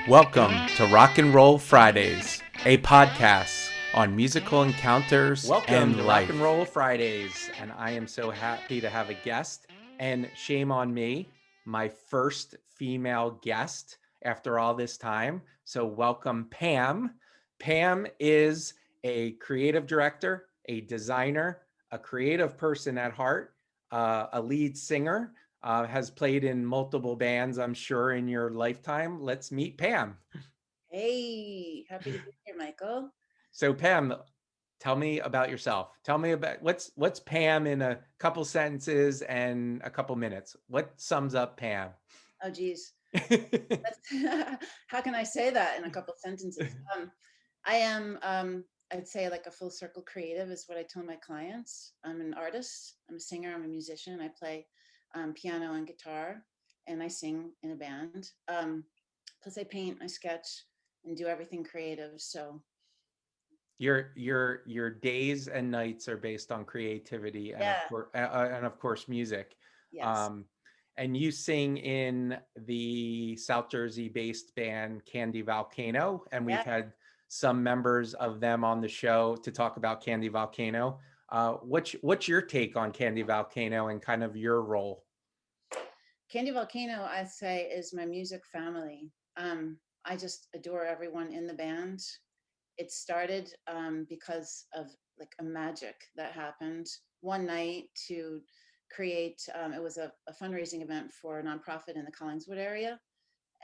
Welcome to Rock and Roll Fridays, a podcast on musical encounters Welcome and to life. Rock and Roll Fridays, and I am so happy to have a guest. And shame on me, my first female guest after all this time. So welcome, Pam. Pam is a creative director, a designer, a creative person at heart, a lead singer. Has played in multiple bands, I'm sure, in your lifetime. Let's meet Pam. Hey, happy to be here, Michael. So Pam, tell me about yourself. Tell me about what's Pam in a couple sentences and a couple minutes. What sums up Pam? Oh, geez. How can I say that in a couple sentences? I am, I'd say, like a full circle creative is what I tell my clients. I'm an artist. I'm a singer. I'm a musician. I play piano and guitar, and I sing in a band. Plus, I paint, I sketch, and do everything creative. So Your days and nights are based on creativity and yeah, of course music. yes, Um, and you sing in the South Jersey based band Candy Volcano, and we've yeah. had some members of them on the show to talk about Candy Volcano. What's your take on Candy Volcano and kind of your role? Candy Volcano, I say, is my music family. I just adore everyone in the band. It started because of like a magic that happened one night to create. It was a fundraising event for a nonprofit in the Collingswood area,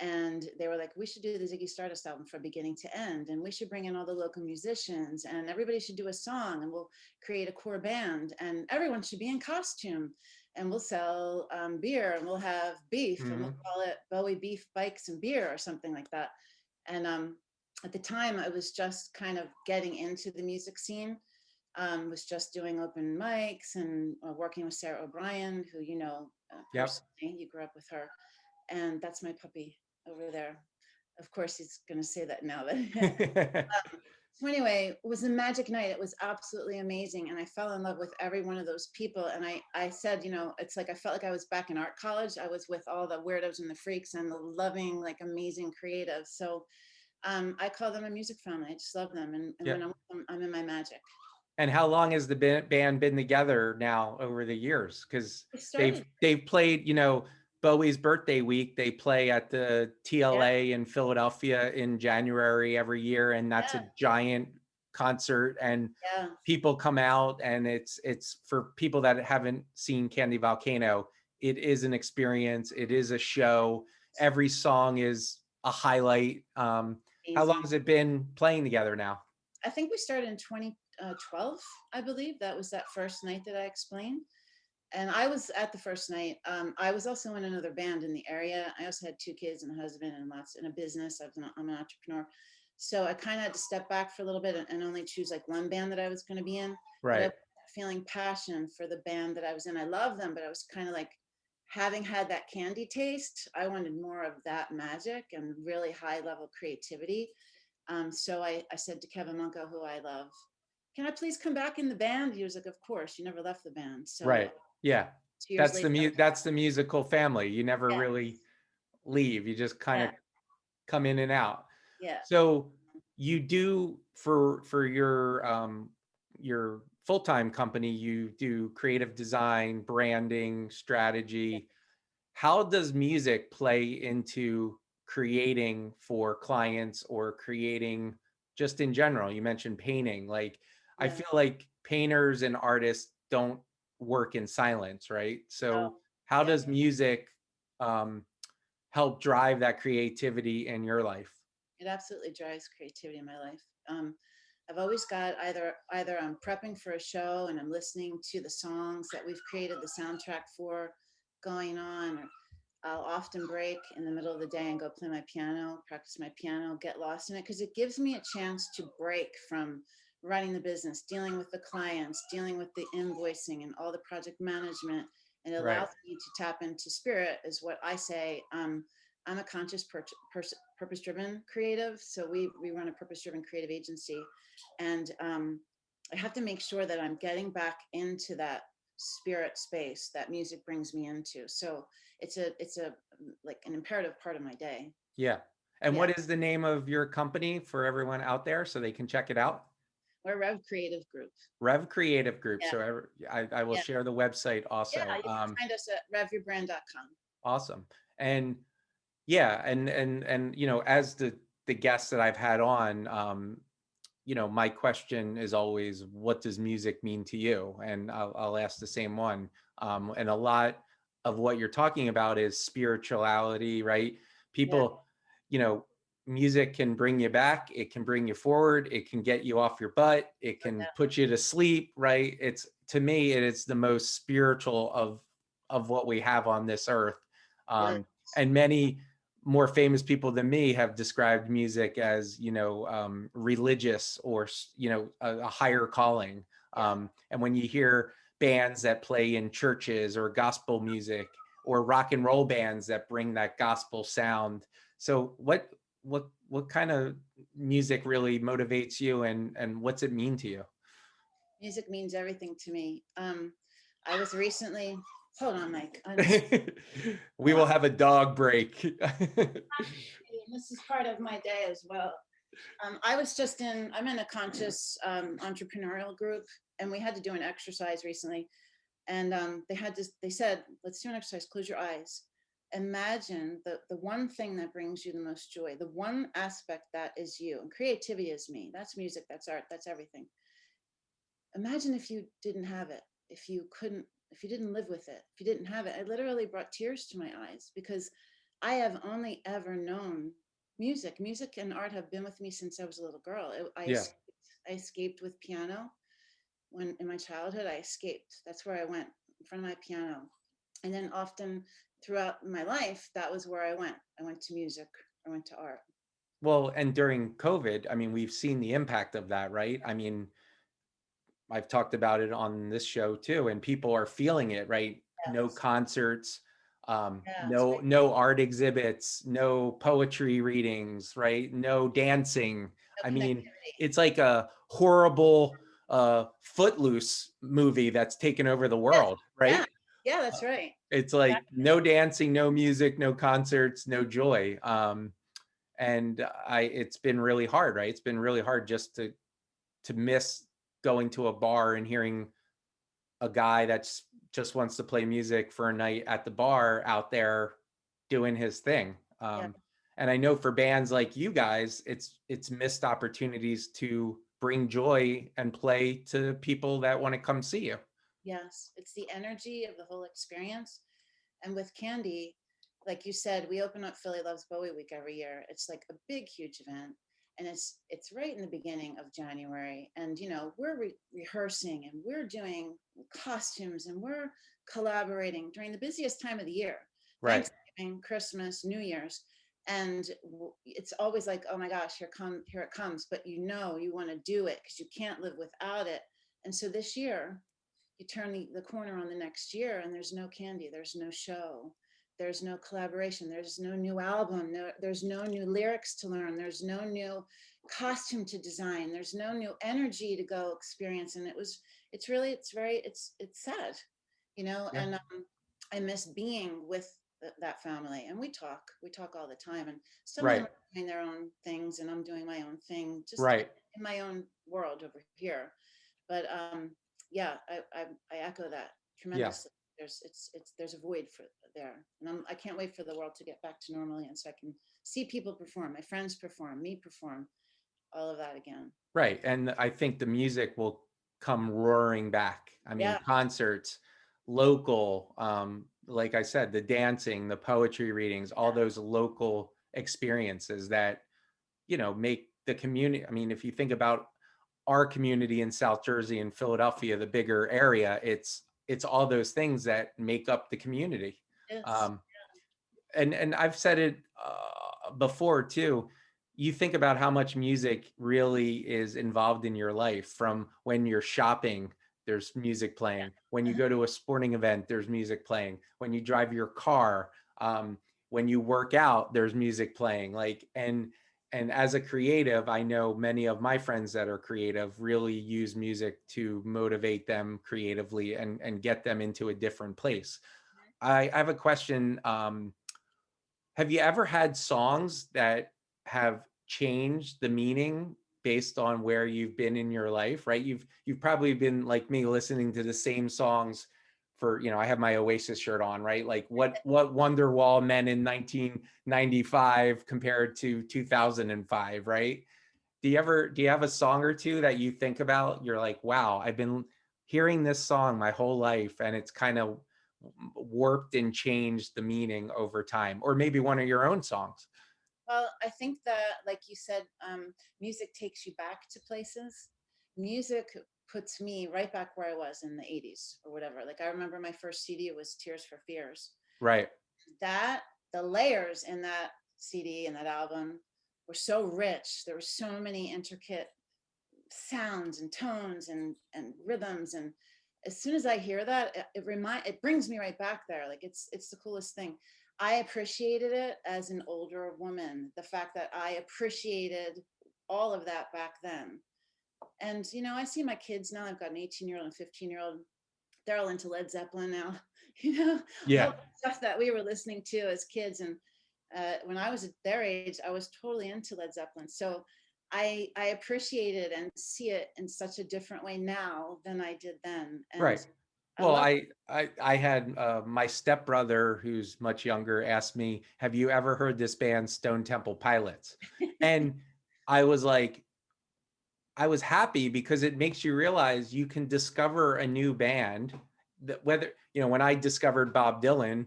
and they were like, we should do the Ziggy Stardust album from beginning to end, and we should bring in all the local musicians, and everybody should do a song, and we'll create a core band, and everyone should be in costume, and we'll sell beer, and we'll have beef, and we'll Mhm. call it Bowie Beef Bikes and Beer or something like that. And at the time, I was just kind of getting into the music scene. Was just doing open mics and working with Sarah O'Brien, who you know Yep. personally. You grew up with her, and that's my puppy over there. Of course, he's going to say that now. That so anyway, it was a magic night. It was absolutely amazing, and I fell in love with every one of those people. And I said, you know, it's like I felt like I was back in art college. I was with all the weirdos and the freaks and the loving, like amazing creatives. So I call them a music family. I just love them, and when Yep. I'm with them, I'm in my magic. And how long has the band been together now over the years? Because I they've started, they've played, Bowie's birthday week. They play at the yeah, TLA in Philadelphia in January every year, and that's a yeah, giant concert. And yeah. people come out, and it's for people that haven't seen Candy Volcano. It is an experience. It is a show. Every song is a highlight. How long Amazing. has it been playing together now? I think we started in 2012, I believe. That was that first night that I explained. And I was at the first night. I was also in another band in the area. I also had two kids and a husband and lots in a business. I'm an entrepreneur. So I kind of had to step back for a little bit and only choose like one band that I was going to be in. But I Right. was feeling passion for the band that I was in. I love them, but I was kind of like having had that candy taste. I wanted more of that magic and really high level creativity. So I said to Kevin Munko, who I love, can I please come back in the band? He was like, of course, you never left the band. So Right. Yeah. 2 years later, That's the musical family. You never yeah, really leave. You just kind yeah, of come in and out. yeah, So you do for your full-time company, you do creative design, branding, yeah. strategy. How does music play into creating for clients or creating just in general? You mentioned painting. Like, I Yeah. feel like painters and artists don't work in silence, right? Oh, So how yeah. does music um, help drive that creativity in your life? It absolutely drives creativity in my life. I've always got either I'm prepping for a show and I'm listening to the songs that we've created the soundtrack for going on, or I'll often break in the middle of the day and go play my piano, practice my piano, get lost in it because it gives me a chance to break from running the business, dealing with the clients, dealing with the invoicing and all the project management. And it Right. allows me to tap into spirit, is what I say. I'm a conscious, purpose-driven creative. So we run a purpose-driven creative agency, and I have to make sure that I'm getting back into that spirit space that music brings me into. So it's a like an imperative part of my day. Yeah. And Yeah, what is the name of your company for everyone out there so they can check it out? we're Rev Creative Group. Rev Creative Group. Yeah, So I will yeah, share the website yeah. also. You can find us at revyourbrand.com. Awesome. And yeah, and you know, as the guests that I've had on, you know, my question is always, what does music mean to you? And I'll ask the same one. And a lot of what you're talking about is spirituality, right? Yeah, People, you know, music can bring you back, it can bring you forward, it can get you off your butt, it oh, can yeah, put you to sleep, right? It's, to me, it is the most spiritual of what we have on this earth. it is. And many more famous people than me have described music as, you know, religious or, you know, a higher calling. Yeah. And when you hear bands that play in churches or gospel music or rock and roll bands that bring that gospel sound. So what kind of music really motivates you, and what's it mean to you? Music means everything to me. I was recently, hold on, Mike. I'm just, We will have a dog break. this is part of my day as well. I'm in a conscious entrepreneurial group, and we had to do an exercise recently. And they said, let's do an exercise, close your eyes. Imagine the one thing that brings you the most joy, the one aspect that is you. And creativity is me. That's music, that's art, that's everything. Imagine if you didn't have it, if you didn't live with it, if you didn't have it. I literally brought tears to my eyes because I have only ever known music. Music and art have been with me since I was a little girl. Yeah. I escaped with piano. When in my childhood, I escaped. That's where I went, in front of my piano. And then often throughout my life, that was where I went. I went to music, I went to art. Well, and during COVID, I mean, we've seen the impact of that, right? I mean, I've talked about it on this show too, and people are feeling it, right? No Yes. concerts, Yeah, it's very no art exhibits, no poetry readings, right? No dancing. no I mean, connectivity. it's like a horrible Footloose movie that's taken over the Yes. world, Yeah. right? Yeah, that's right. It's like Exactly. no dancing, no music, no concerts, no joy. And it's been really hard, right? It's been really hard just to miss going to a bar and hearing a guy that's just wants to play music for a night at the bar out there doing his thing. Yeah. And I know for bands like you guys, it's missed opportunities to bring joy and play to people that want to come see you. Yes. It's the energy of the whole experience. And with Candy, like you said, we open up Philly Loves Bowie Week every year. It's like a big, huge event. And it's right in the beginning of January. And we're rehearsing and we're doing costumes and we're collaborating during the busiest time of the year. Right. Thanksgiving, Christmas, New Year's. And it's always like, oh my gosh, here it comes. But you want to do it because you can't live without it. And so this year, you turn the corner on the next year and there's no Candy, there's no show, there's no collaboration, there's no new album, there's no new lyrics to learn, there's no new costume to design, there's no new energy to go experience. And it's sad, Yeah. and I miss being with that family. And we talk all the time, and some of them Right. are doing their own things and I'm doing my own thing, just Right. in my own world over here. But yeah, I echo that Yeah. tremendously. There's a void for there, and I can't wait for the world to get back to normally, and so I can see people perform, my friends perform, me perform, all of that again. Right. And I think the music will come roaring back. I mean, Yeah, concerts, local, like I said, the dancing, the poetry readings, all those local experiences that, make the community. I mean, if you think about our community in South Jersey and Philadelphia, the bigger area, it's all those things that make up the community. yes, Um, and I've said it before too. You think about how much music really is involved in your life. From when you're shopping, there's music playing. When you uh-huh, go to a sporting event, there's music playing. When you drive your car, when you work out, there's music playing. Like, and as a creative, I know many of my friends that are creative really use music to motivate them creatively and get them into a different place. I have a question. Have you ever had songs that have changed the meaning based on where you've been in your life, right? You've probably been like me, listening to the same songs for, I have my Oasis shirt on, right? Like what Wonderwall meant in 1995 compared to 2005, right? Do you have a song or two that you think about? You're like, wow, I've been hearing this song my whole life, and it's kind of warped and changed the meaning over time, or maybe one of your own songs. Well, I think that, like you said, music takes you back to places. Music puts me right back where I was in the 80s or whatever. Like, I remember my first CD was Tears for Fears. Right. The layers in that CD and that album were so rich. There were so many intricate sounds and tones and rhythms. And as soon as I hear that, it brings me right back there. Like, it's the coolest thing. I appreciated it as an older woman, the fact that I appreciated all of that back then. And, I see my kids now. I've got an 18-year-old and 15-year-old. They're all into Led Zeppelin now, Yeah. all the stuff that we were listening to as kids. And when I was at their age, I was totally into Led Zeppelin. So I appreciate it and see it in such a different way now than I did then. And Right. Well, I had my stepbrother, who's much younger, asked me, have you ever heard this band Stone Temple Pilots? And I was like, I was happy because it makes you realize you can discover a new band that, whether, when I discovered Bob Dylan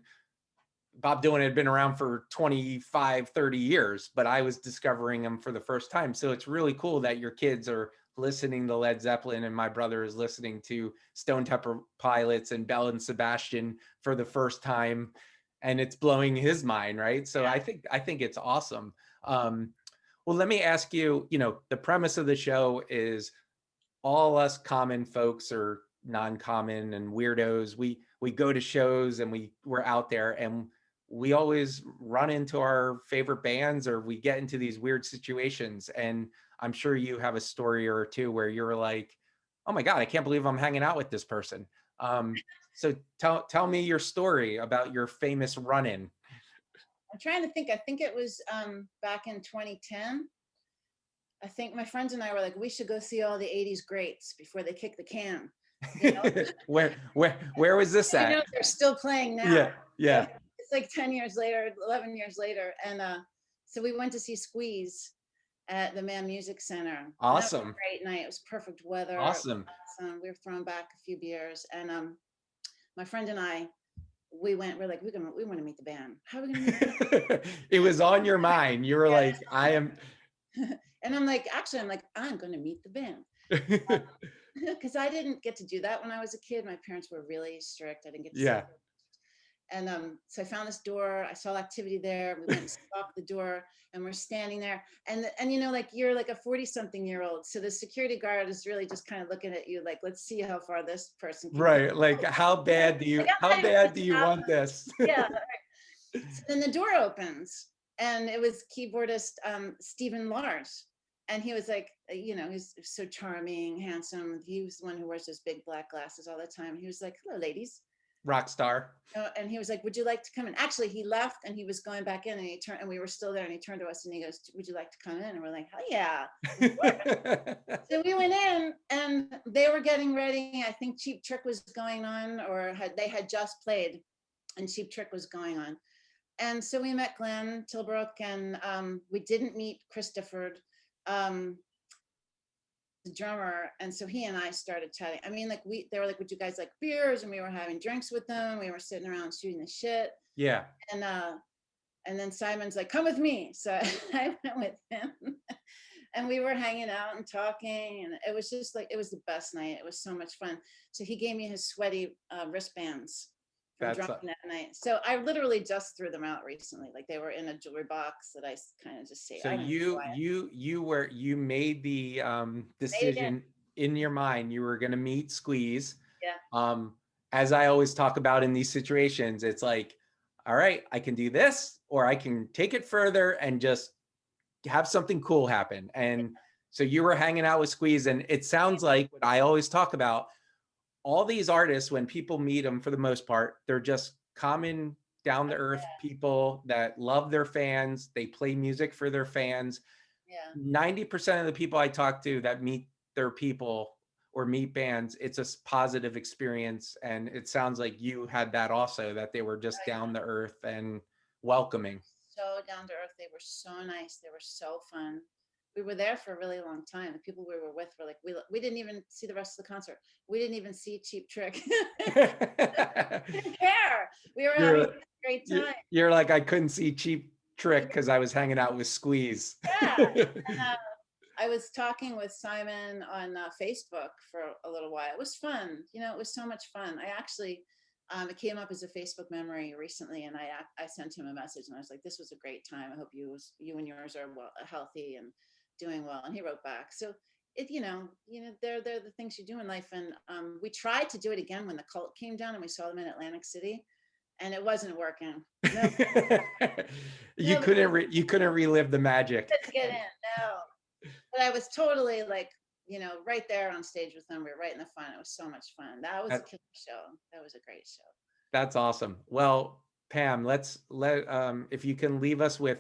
had been around for 25, 30 years, but I was discovering him for the first time. So it's really cool that your kids are listening to Led Zeppelin, and my brother is listening to Stone Temple Pilots and Belle and Sebastian for the first time, and it's blowing his mind, right? So yeah. I think it's awesome. Well, let me ask you, the premise of the show is all us common folks are non-common and weirdos. We go to shows and we're out there, and we always run into our favorite bands, or we get into these weird situations. And I'm sure you have a story or two where you're like, oh my God, I can't believe I'm hanging out with this person. So tell me your story about your famous run-in. I'm trying to think. I think it was back in 2010. I think my friends and I were like, we should go see all the 80s greats before they kick the can. Where was this at? I know they're still playing now. Yeah. So it's like 10 years later, 11 years later. And so we went to see Squeeze at the Mann Music Center. Awesome. Was a great night. It was perfect weather. Awesome. We were throwing back a few beers. And my friend and I, we're like, we want to meet the band. How are we going to meet them? It was on your mind. You were like, I am. And I'm going to meet the band. Because I didn't get to do that when I was a kid. My parents were really strict. I didn't get to see it. And so I found this door. I saw activity there. We went and stopped the door, and we're standing there. And like, you're like a 40-something-year-old. So the security guard is really just kind of looking at you like, let's see how far this person can go. Like, how bad do you want this? Yeah. Right. So then the door opens, and it was keyboardist Stephen Lars. And he was like, he's so charming, handsome. He was the one who wears those big black glasses all the time. He was like, hello, ladies. Rock star. And he was like, would you like to come in? Actually, he left, and he was going back in, and he turned, and we were still there, and he turned to us and he goes, would you like to come in? And we're like, hell yeah. So we went in, and they were getting ready. I think Cheap Trick was going on, or they had just played, and Cheap Trick was going on. And so we met Glenn Tilbrook, and we didn't meet Christopher, the drummer. And so he and I started chatting. I mean, like, they were like, would you guys like beers? And we were having drinks with them. We were sitting around shooting the shit. Yeah. And then Simon's like, come with me. So I went with him, and we were hanging out and talking, and it was just like, it was the best night. It was so much fun. So he gave me his sweaty wristbands from drumming that night. So I literally just threw them out recently. Like, they were in a jewelry box that I kind of just saved. So you made the decision in your mind. You were going to meet Squeeze. Yeah. As I always talk about in these situations, it's like, all right, I can do this, or I can take it further and just have something cool happen. And so you were hanging out with Squeeze, and it sounds like what I always talk about, all these artists, when people meet them, for the most part, they're just common down to earth people that love their fans. They play music for their fans. Yeah. 90% of the people I talk to that meet their people or meet bands, it's a positive experience. And it sounds like you had that also, that they were just down to earth and welcoming. So down to earth. They were so nice. They were so fun. We were there for a really long time. The people we were with were like, we didn't even see the rest of the concert. We didn't even see Cheap Trick. Didn't care. We were having a great time. You're like, I couldn't see Cheap Trick because I was hanging out with Squeeze. Yeah. And, I was talking with Simon on Facebook for a little while. It was fun. You know, it was so much fun. I actually, it came up as a Facebook memory recently, and I sent him a message, and I was like, "This was a great time. I hope you and yours are well, healthy and doing well." And he wrote back. So it, they're the things you do in life. And we tried to do it again when the cult came down, and we saw them in Atlantic City, and it wasn't working. No, you couldn't relive the magic. Let's get in. No. But I was totally like, right there on stage with them. We were right in the fun. It was so much fun. That was a killer show. That was a great show. That's awesome. Well, Pam, if you can leave us with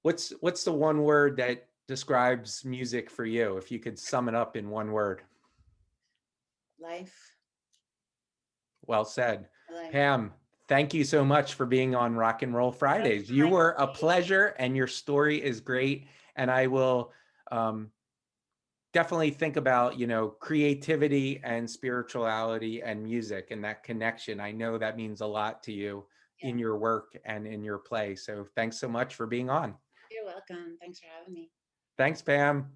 what's the one word that describes music for you? If you could sum it up in one word. Life. Well said. Life. Pam, thank you so much for being on Rock and Roll Fridays. You were a pleasure, and your story is great. And I will definitely think about, creativity and spirituality and music and that connection. I know that means a lot to you in your work and in your play. So thanks so much for being on. You're welcome. Thanks for having me. Thanks, Pam.